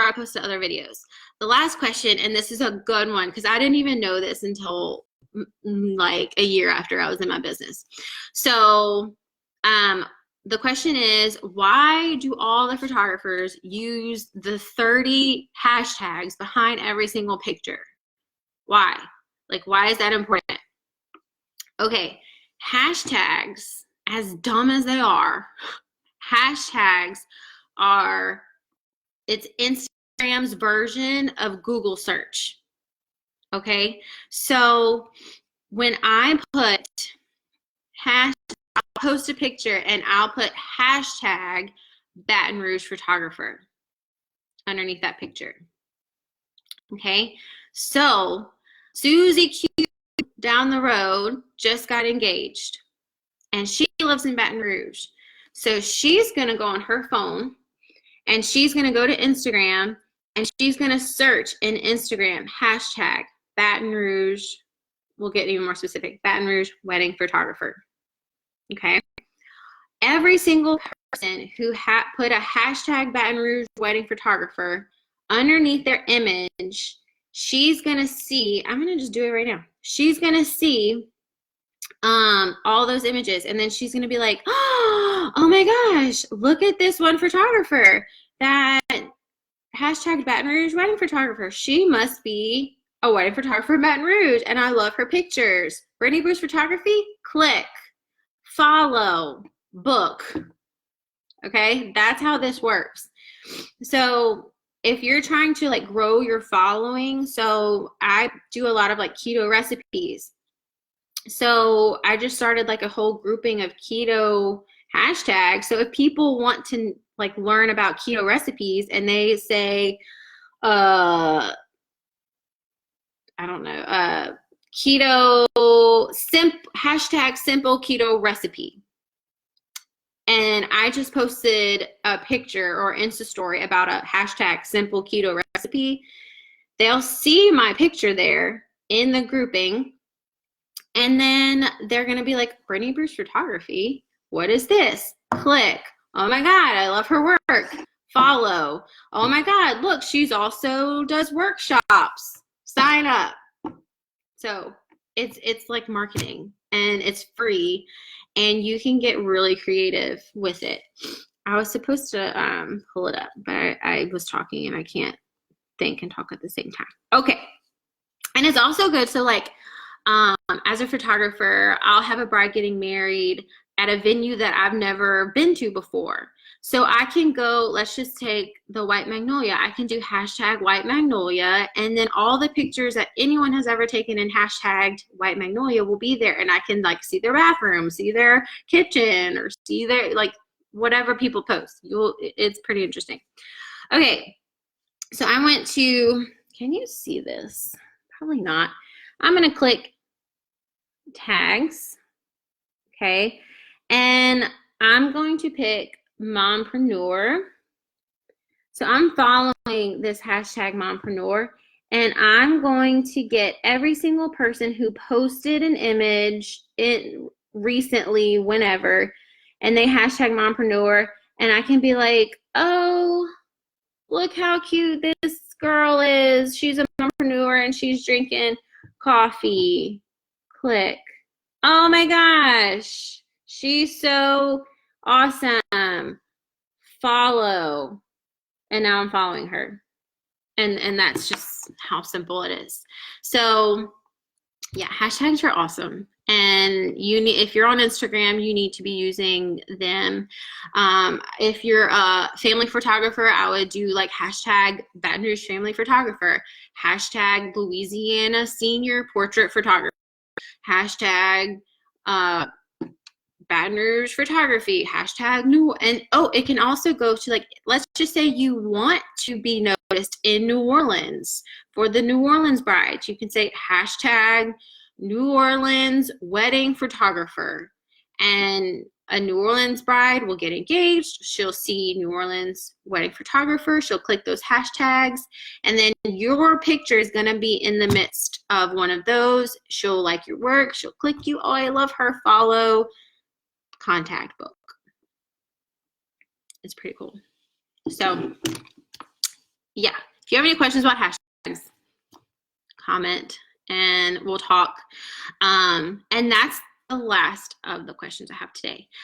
I posted other videos. The last question, and this is a good one because I didn't even know this until like a year after I was in my business. So the question is, why do all the photographers use the 30 hashtags behind every single picture? Why? Like, why is that important? Okay, hashtags, as dumb as they are, hashtags are, it's Instagram's version of Google search. Okay, so when I put I'll post a picture and I'll put hashtag Baton Rouge photographer underneath that picture. Okay, so Susie Q down the road just got engaged and she lives in Baton Rouge. So she's going to go on her phone and she's going to go to Instagram and she's going to search in Instagram hashtag Baton Rouge. We'll get even more specific. Baton Rouge wedding photographer. Okay. Every single person who put a hashtag Baton Rouge wedding photographer underneath their image, she's going to see, I'm going to just do it right now. She's going to see all those images. And then she's going to be like, oh my gosh, look at this one photographer, that hashtag Baton Rouge wedding photographer. She must be a wedding photographer in Baton Rouge. And I love her pictures. Brittany Bruce Photography, click, follow, book. Okay, that's how this works. So if you're trying to like grow your following, so I do a lot of like keto recipes. So I just started like a whole grouping of keto hashtags. So if people want to like learn about keto recipes and they say, I don't know, keto hashtag simple keto recipe. And I just posted a picture or Insta story about a hashtag simple keto recipe. They'll see my picture there in the grouping. And then they're going to be like, Brittany Bruce Photography, what is this? Click. Oh my God, I love her work. Follow. Oh my God, look, she's also does workshops. Sign up. So it's like marketing and it's free and you can get really creative with it. I was supposed to pull it up, but I was talking and I can't think and talk at the same time. Okay. And it's also good. So like, as a photographer, I'll have a bride getting married at a venue that I've never been to before. So I can go, let's just take the White Magnolia. I can do hashtag White Magnolia, and then all the pictures that anyone has ever taken in hashtagged White Magnolia will be there. And I can like see their bathroom, see their kitchen, or see their, like whatever people post. It's pretty interesting. Okay, so I went to, can you see this? Probably not. I'm going to click tags, okay, and I'm going to pick mompreneur. So I'm following this hashtag mompreneur, and I'm going to get every single person who posted an image recently, whenever, and they hashtag mompreneur, and I can be like, oh, look how cute this girl is. She's a mompreneur and she's drinking coffee. Click. Oh my gosh, she's so awesome. Follow. And now I'm following her. And that's just how simple it is. So yeah, hashtags are awesome. And if you're on Instagram, you need to be using them. If you're a family photographer, I would do like hashtag Baton Rouge family photographer, hashtag Louisiana senior portrait photographer, hashtag Baton Rouge photography, hashtag new, and it can also go to like, let's just say you want to be noticed in New Orleans for the New Orleans brides. You can say hashtag New Orleans wedding photographer, and a New Orleans bride will get engaged. She'll see New Orleans wedding photographer. She'll click those hashtags, and then your picture is going to be in the midst of one of those. She'll like your work. She'll click you. Oh, I love her. Follow. Contact, book. It's pretty cool. So yeah, if you have any questions about hashtags, comment and we'll talk. And that's the last of the questions I have today.